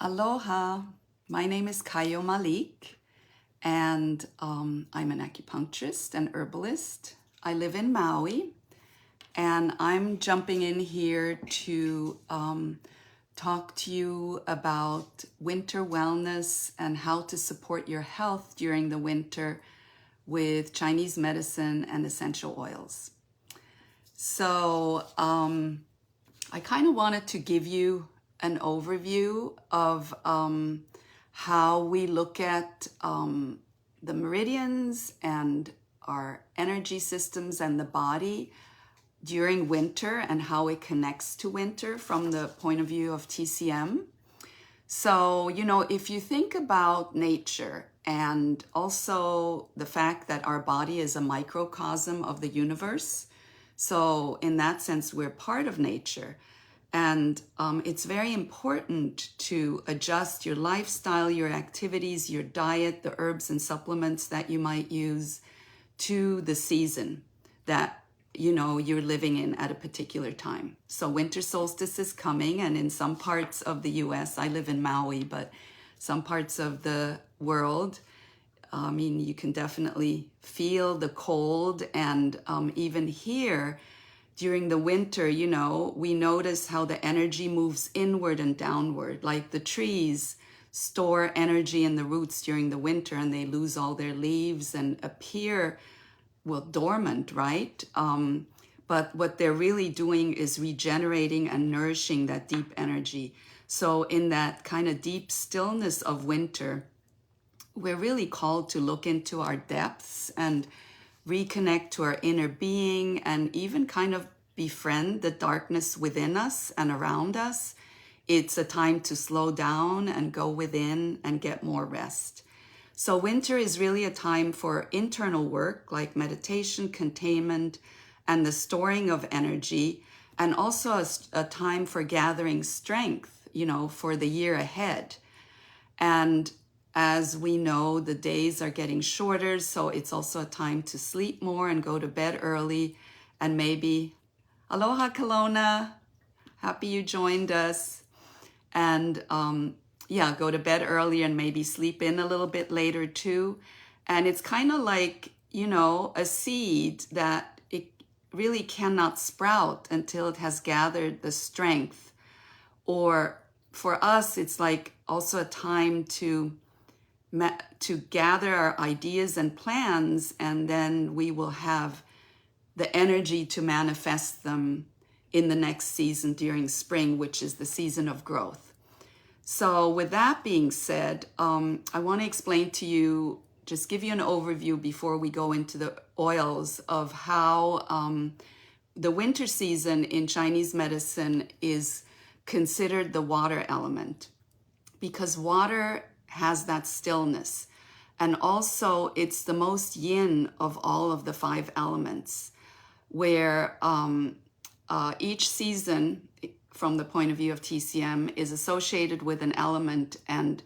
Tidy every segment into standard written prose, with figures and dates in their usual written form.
Aloha, my name is Kayo Malik, and I'm an acupuncturist and herbalist. I live in Maui, and I'm jumping in here to talk to you about winter wellness and how to support your health during the winter with Chinese medicine and essential oils. So I kind of wanted to give you an overview of how we look at the meridians and our energy systems and the body during winter and how it connects to winter from the point of view of TCM. So, if you think about nature and also the fact that our body is a microcosm of the universe, so in that sense, we're part of nature. And it's very important to adjust your lifestyle, your activities, your diet, the herbs and supplements that you might use to the season that you're living in at a particular time. So winter solstice is coming, and in some parts of the US, I live in Maui, but some parts of the world, you can definitely feel the cold. And even here, during the winter, we notice how the energy moves inward and downward, like the trees store energy in the roots during the winter and they lose all their leaves and appear, dormant, right? But what they're really doing is regenerating and nourishing that deep energy. So in that kind of deep stillness of winter, we're really called to look into our depths and reconnect to our inner being and even kind of befriend the darkness within us and around us. It's a time to slow down and go within and get more rest. So winter is really a time for internal work like meditation, containment, and the storing of energy, and also a time for gathering strength, for the year ahead. And as we know, the days are getting shorter, so it's also a time to sleep more and go to bed early, and maybe, aloha Kelowna, happy you joined us, and go to bed early and maybe sleep in a little bit later too. And it's kind of like, a seed that it really cannot sprout until it has gathered the strength. Or for us, it's like also a time to gather our ideas and plans, and then we will have the energy to manifest them in the next season during spring, which is the season of growth. So with that being said, I want to explain to you, just give you an overview before we go into the oils of how the winter season in Chinese medicine is considered the water element, because water has that stillness. And also it's the most yin of all of the 5 elements, where each season from the point of view of TCM is associated with an element, and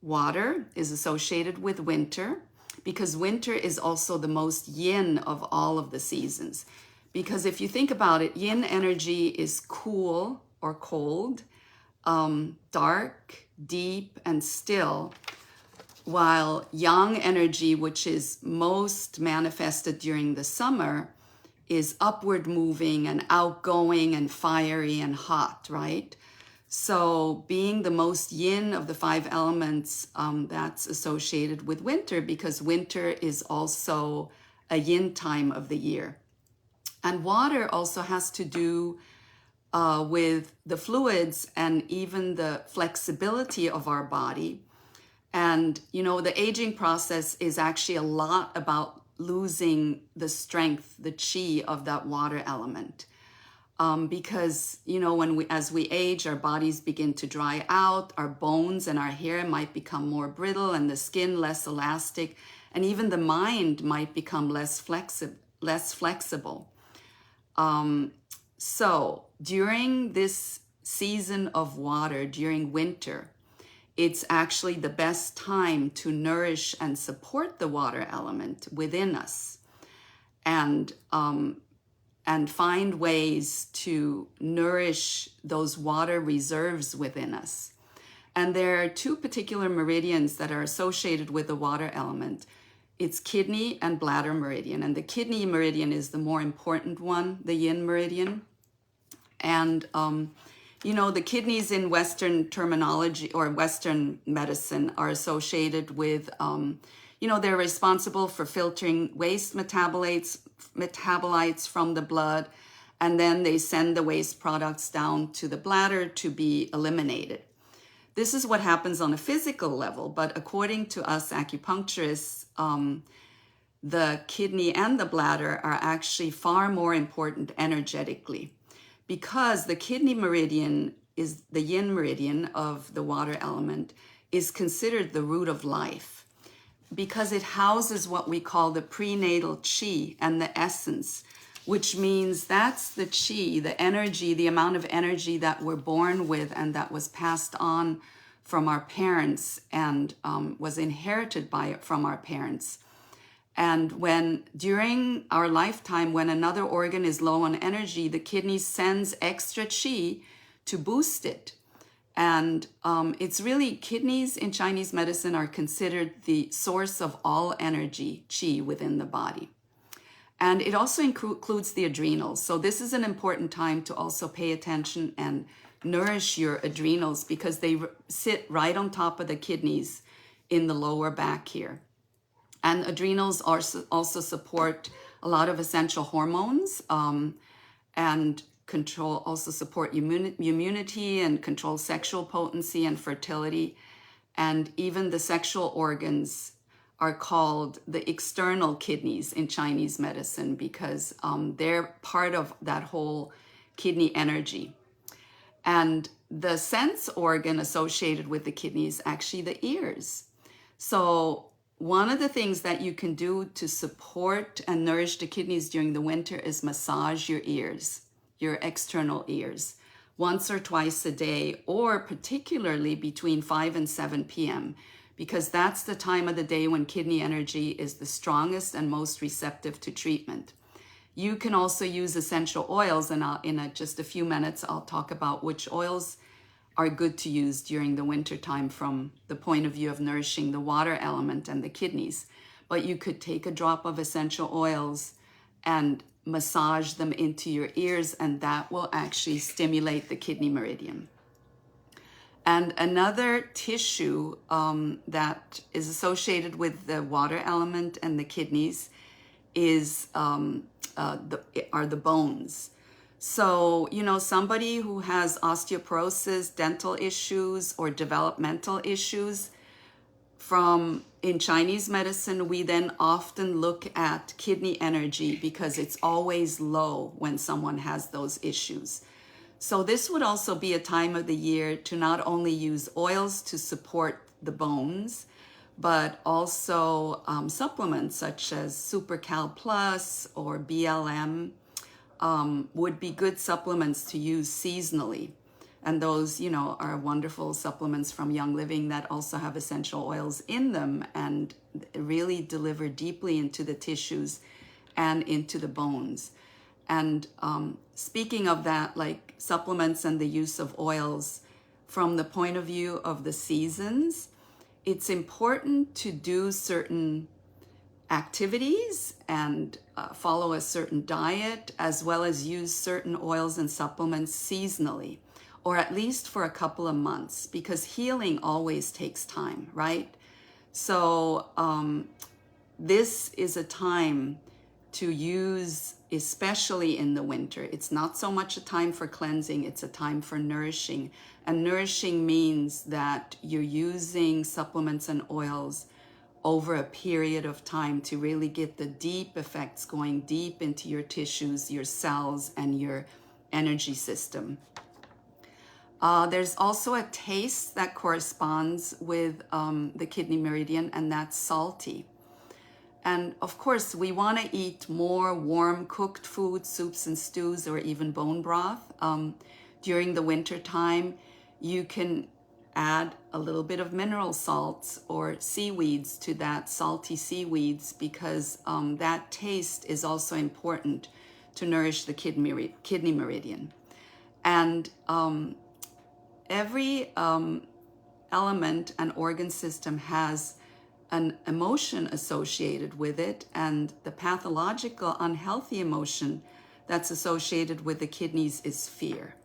water is associated with winter, because winter is also the most yin of all of the seasons. Because if you think about it, yin energy is cool or cold, dark, deep, and still, while yang energy, which is most manifested during the summer, is upward moving and outgoing and fiery and hot, right? So being the most yin of the 5 elements, that's associated with winter, because winter is also a yin time of the year. And water also has to do with the fluids and even the flexibility of our body. And, the aging process is actually a lot about losing the strength, the chi of that water element. Because, as we age, our bodies begin to dry out, our bones and our hair might become more brittle, and the skin less elastic, and even the mind might become less flexible. So during this season of water, during winter, it's actually the best time to nourish and support the water element within us, and find ways to nourish those water reserves within us. And there are two particular meridians that are associated with the water element. It's kidney and bladder meridian. And the kidney meridian is the more important one, the yin meridian. And, you know, the kidneys in Western terminology or Western medicine are associated with, you know, they're responsible for filtering waste metabolites from the blood, and then they send the waste products down to the bladder to be eliminated. This is what happens on a physical level, but according to us acupuncturists, the kidney and the bladder are actually far more important energetically, because the kidney meridian is the yin meridian of the water element, is considered the root of life, because it houses what we call the prenatal chi and the essence, which means that's the chi, the energy, the amount of energy that we're born with and that was passed on from our parents and was inherited from our parents. And when during our lifetime, when another organ is low on energy, the kidney sends extra chi to boost it. And it's really, kidneys in Chinese medicine are considered the source of all energy, chi, within the body. And it also includes the adrenals. So this is an important time to also pay attention and nourish your adrenals, because they sit right on top of the kidneys in the lower back here. And adrenals also support a lot of essential hormones and also support immunity and control sexual potency and fertility. And even the sexual organs are called the external kidneys in Chinese medicine, because they're part of that whole kidney energy. And the sense organ associated with the kidney is actually the ears. So one of the things that you can do to support and nourish the kidneys during the winter is massage your ears, your external ears, once or twice a day, or particularly between 5 and 7 p.m., because that's the time of the day when kidney energy is the strongest and most receptive to treatment. You can also use essential oils, and in just a few minutes, I'll talk about which oils are good to use during the winter time from the point of view of nourishing the water element and the kidneys. But you could take a drop of essential oils and massage them into your ears, and that will actually stimulate the kidney meridian. And another tissue that is associated with the water element and the kidneys is are the bones. So, you know, somebody who has osteoporosis, dental issues, or developmental issues, in Chinese medicine, we then often look at kidney energy because it's always low when someone has those issues. So this would also be a time of the year to not only use oils to support the bones, but also supplements such as Super Cal Plus or BLM would be good supplements to use seasonally. And those, you know, are wonderful supplements from Young Living that also have essential oils in them and really deliver deeply into the tissues and into the bones. And speaking of that, like supplements and the use of oils from the point of view of the seasons, it's important to do certain activities and follow a certain diet, as well as use certain oils and supplements seasonally, or at least for a couple of months, because healing always takes time, right? So this is a time to use, especially in the winter. It's not so much a time for cleansing, it's a time for nourishing. And nourishing means that you're using supplements and oils over a period of time to really get the deep effects going deep into your tissues, your cells, and your energy system. There's also a taste that corresponds with the kidney meridian, and that's salty. And of course, we want to eat more warm cooked food, soups and stews, or even bone broth. During the winter time, you can add a little bit of mineral salts or seaweeds to that, salty seaweeds, because that taste is also important to nourish the kidney meridian. And every element and organ system has an emotion associated with it, and the pathological unhealthy emotion that's associated with the kidneys is fear.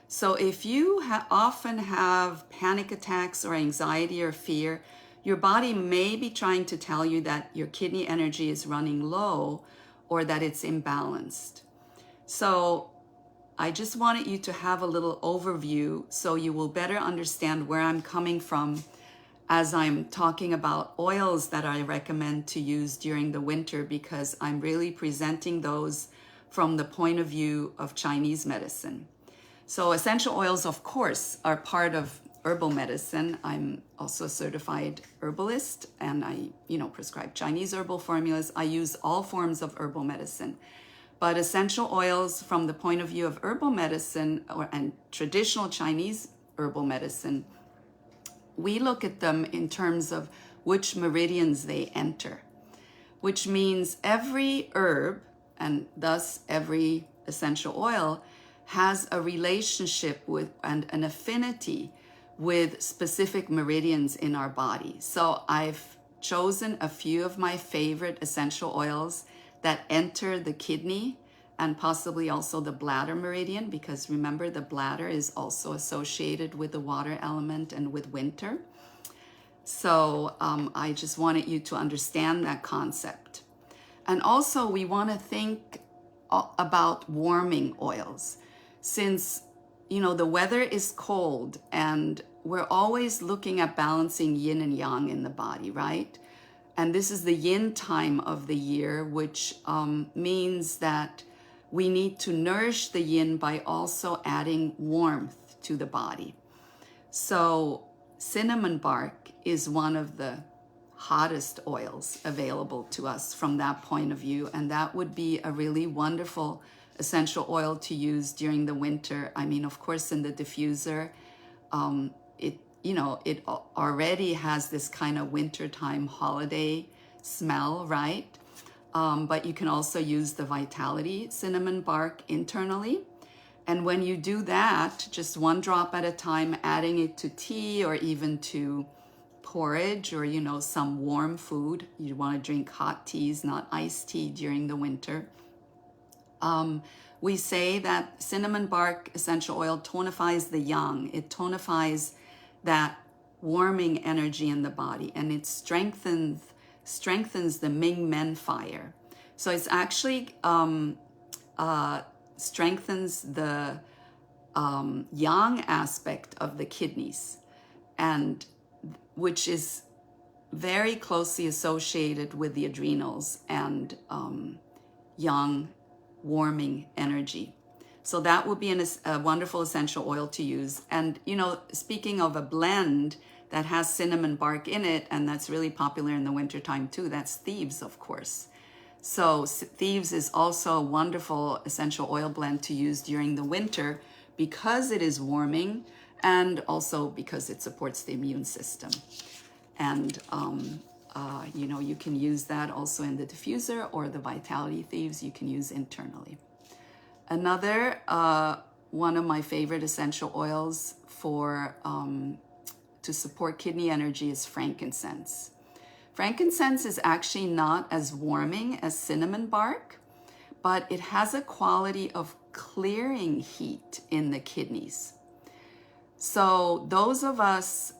So if you often have panic attacks or anxiety or fear, your body may be trying to tell you that your kidney energy is running low or that it's imbalanced. So I just wanted you to have a little overview so you will better understand where I'm coming from as I'm talking about oils that I recommend to use during the winter, because I'm really presenting those from the point of view of Chinese medicine. So essential oils, of course, are part of herbal medicine. I'm also a certified herbalist, and I, prescribe Chinese herbal formulas. I use all forms of herbal medicine. But essential oils from the point of view of herbal medicine and traditional Chinese herbal medicine, we look at them in terms of which meridians they enter, which means every herb, and thus every essential oil, has a relationship with and an affinity with specific meridians in our body. So I've chosen a few of my favorite essential oils that enter the kidney and possibly also the bladder meridian, because remember, the bladder is also associated with the water element and with winter. So I just wanted you to understand that concept. And also we want to think about warming oils. Since, the weather is cold and we're always looking at balancing yin and yang in the body, right? And this is the yin time of the year, which means that we need to nourish the yin by also adding warmth to the body. So cinnamon bark is one of the hottest oils available to us from that point of view, and that would be a really wonderful essential oil to use during the winter. I mean, of course, in the diffuser, it already has this kind of wintertime holiday smell, right? But you can also use the Vitality cinnamon bark internally. And when you do that, just one drop at a time, adding it to tea or even to porridge or, some warm food. You want to drink hot teas, not iced tea during the winter. We say that cinnamon bark essential oil tonifies the yang. It tonifies that warming energy in the body, and it strengthens the Ming Men fire. So it's actually strengthens the yang aspect of the kidneys, and which is very closely associated with the adrenals and yang warming energy. So that would be a wonderful essential oil to use. And, speaking of a blend that has cinnamon bark in it, and that's really popular in the wintertime too, that's Thieves, of course. So Thieves is also a wonderful essential oil blend to use during the winter because it is warming and also because it supports the immune system. And, you can use that also in the diffuser, or the Vitality Thieves you can use internally. Another one of my favorite essential oils for to support kidney energy is frankincense. Frankincense is actually not as warming as cinnamon bark, but it has a quality of clearing heat in the kidneys. So those of us,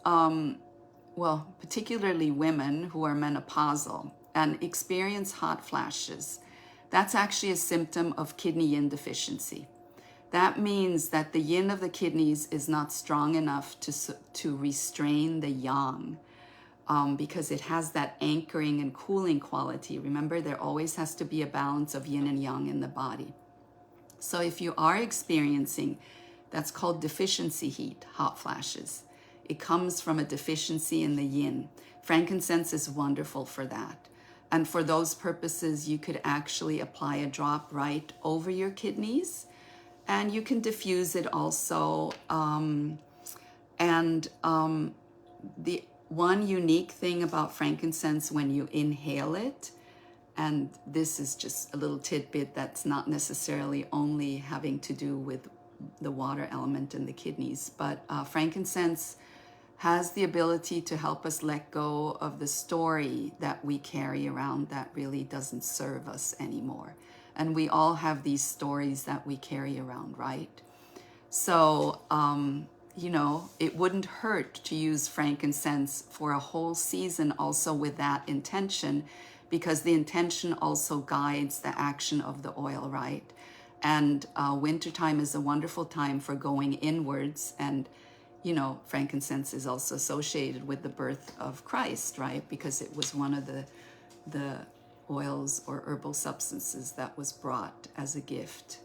particularly women who are menopausal and experience hot flashes, that's actually a symptom of kidney yin deficiency. That means that the yin of the kidneys is not strong enough to restrain the yang, because it has that anchoring and cooling quality. Remember, there always has to be a balance of yin and yang in the body. So if you are experiencing, that's called deficiency heat, hot flashes. It comes from a deficiency in the yin. Frankincense is wonderful for that. And for those purposes, you could actually apply a drop right over your kidneys, and you can diffuse it also. The one unique thing about frankincense when you inhale it, and this is just a little tidbit that's not necessarily only having to do with the water element in the kidneys, but frankincense has the ability to help us let go of the story that we carry around that really doesn't serve us anymore. And we all have these stories that we carry around, right? So, you know, it wouldn't hurt to use frankincense for a whole season also with that intention, because the intention also guides the action of the oil, right? And wintertime is a wonderful time for going inwards. And, you know, frankincense is also associated with the birth of Christ, right? Because it was one of the oils or herbal substances that was brought as a gift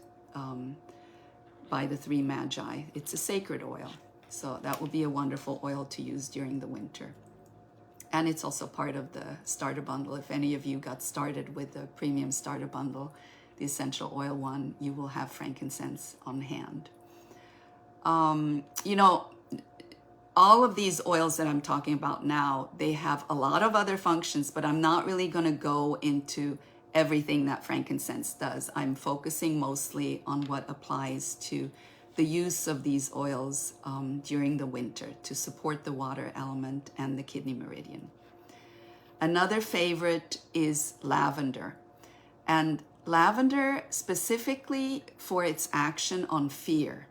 by the three magi. It's a sacred oil. So that would be a wonderful oil to use during the winter. And it's also part of the starter bundle. If any of you got started with the premium starter bundle, the essential oil one, you will have frankincense on hand. You know, all of these oils that I'm talking about now, they have a lot of other functions, but I'm not really going to go into everything that frankincense does. I'm focusing mostly on what applies to the use of these oils during the winter to support the water element and the kidney meridian. Another favorite is lavender. And lavender specifically for its action on fear.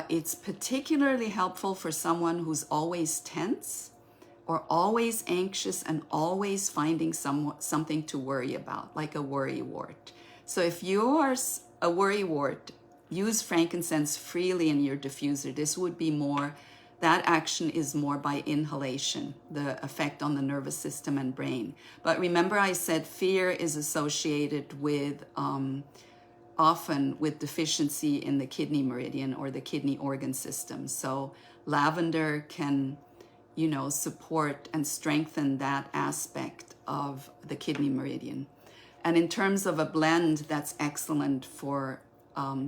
It's particularly helpful for someone who's always tense or always anxious and always finding something to worry about, like a worrywart. So if you are a worrywart, use frankincense freely in your diffuser. This would be more, that action is more by inhalation, the effect on the nervous system and brain. But remember I said fear is associated with often with deficiency in the kidney meridian or the kidney organ system. So lavender can, you know, support and strengthen that aspect of the kidney meridian. And in terms of a blend that's excellent for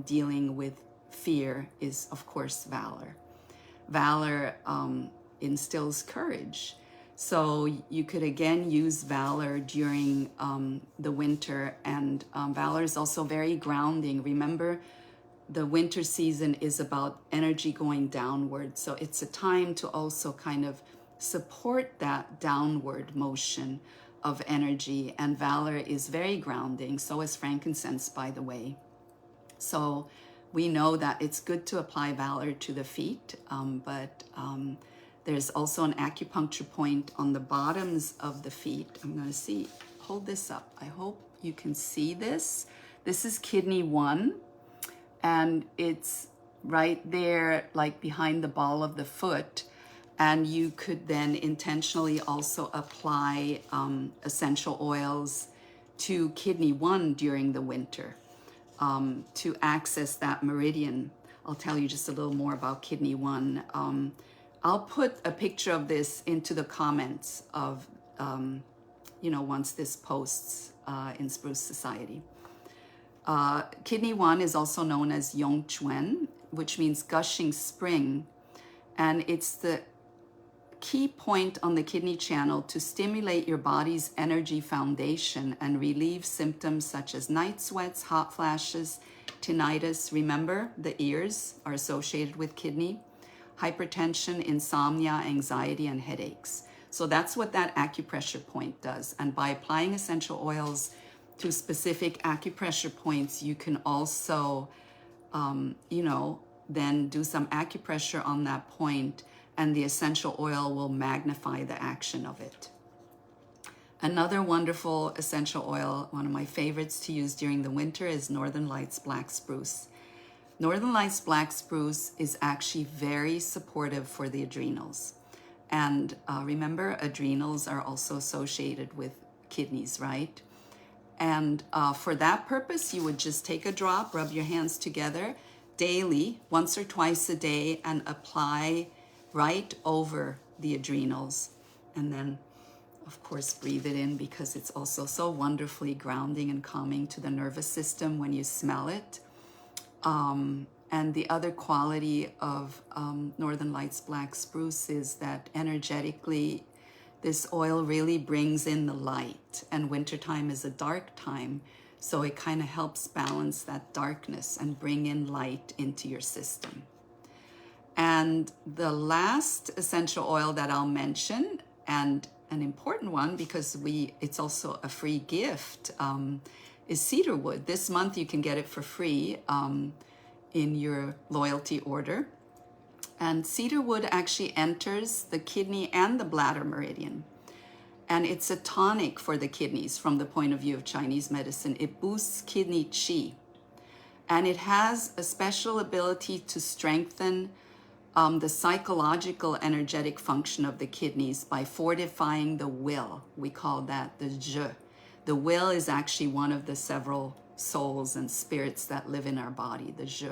dealing with fear is, of course, valor. Valor instills courage. So you could again use valor during the winter, and valor is also very grounding. Remember, the winter season is about energy going downward. So it's a time to also kind of support that downward motion of energy, and valor is very grounding. So is frankincense, by the way. So we know that it's good to apply valor to the feet, but there's also an acupuncture point on the bottoms of the feet. I'm going to hold this up. I hope you can see this. This is kidney 1, and it's right there, like behind the ball of the foot. And you could then intentionally also apply essential oils to kidney 1 during the winter to access that meridian. I'll tell you just a little more about kidney 1. I'll put a picture of this into the comments of, you know, once this posts in Spruce Society. Kidney 1 is also known as Yongchuan, which means gushing spring. And it's the key point on the kidney channel to stimulate your body's energy foundation and relieve symptoms such as night sweats, hot flashes, tinnitus. Remember, the ears are associated with kidney. Hypertension, insomnia, anxiety, and headaches. So that's what that acupressure point does. And by applying essential oils to specific acupressure points, you can also, you know, then do some acupressure on that point, and the essential oil will magnify the action of it. Another wonderful essential oil, one of my favorites to use during the winter, is Northern Lights Black Spruce. Northern Lights Black Spruce is actually very supportive for the adrenals. And remember, adrenals are also associated with kidneys, right? And for that purpose, you would just take a drop, rub your hands together daily, once or twice a day, and apply right over the adrenals. And then, of course, breathe it in, because it's also so wonderfully grounding and calming to the nervous system when you smell it. And the other quality of Northern Lights Black Spruce is that energetically, this oil really brings in the light. And wintertime is a dark time, so it kind of helps balance that darkness and bring in light into your system. And the last essential oil that I'll mention, and an important one because it's also a free gift, is cedarwood. This month you can get it for free in your loyalty order. And cedarwood actually enters the kidney and the bladder meridian. And it's a tonic for the kidneys from the point of view of Chinese medicine. It boosts kidney qi. And it has a special ability to strengthen the psychological energetic function of the kidneys by fortifying the will. We call that the je. The will is actually one of the several souls and spirits that live in our body, the je.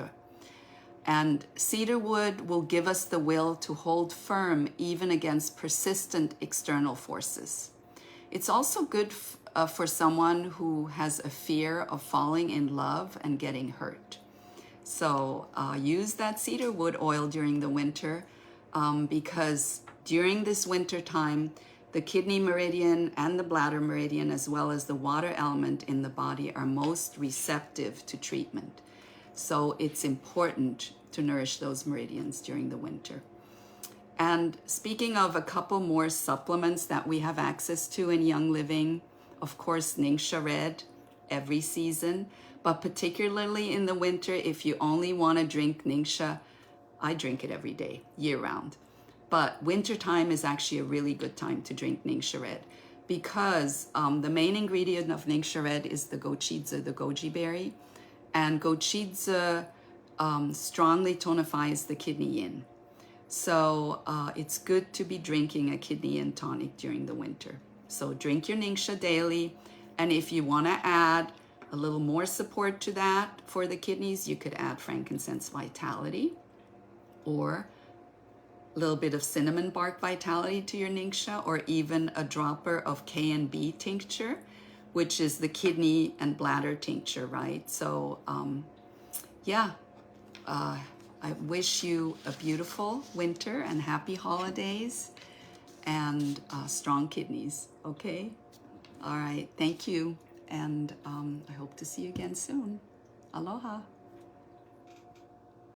And cedarwood will give us the will to hold firm even against persistent external forces. It's also good for someone who has a fear of falling in love and getting hurt. So use that cedarwood oil during the winter because during this winter time, the kidney meridian and the bladder meridian, as well as the water element in the body, are most receptive to treatment. So it's important to nourish those meridians during the winter. And speaking of a couple more supplements that we have access to in Young Living, of course, Ningxia Red every season, but particularly in the winter, if you only want to drink Ningxia, I drink it every day, year round. But wintertime is actually a really good time to drink Ningxia Red because the main ingredient of Ningxia Red is the gochidze, the goji berry. And gochidze strongly tonifies the kidney yin. So it's good to be drinking a kidney yin tonic during the winter. So drink your Ningxia daily. And if you want to add a little more support to that for the kidneys, you could add frankincense vitality or a little bit of cinnamon bark vitality to your Ningxia, or even a dropper of K&B tincture, which is the kidney and bladder tincture, right? So I wish you a beautiful winter and happy holidays and strong kidneys, okay? All right, thank you. And I hope to see you again soon. Aloha.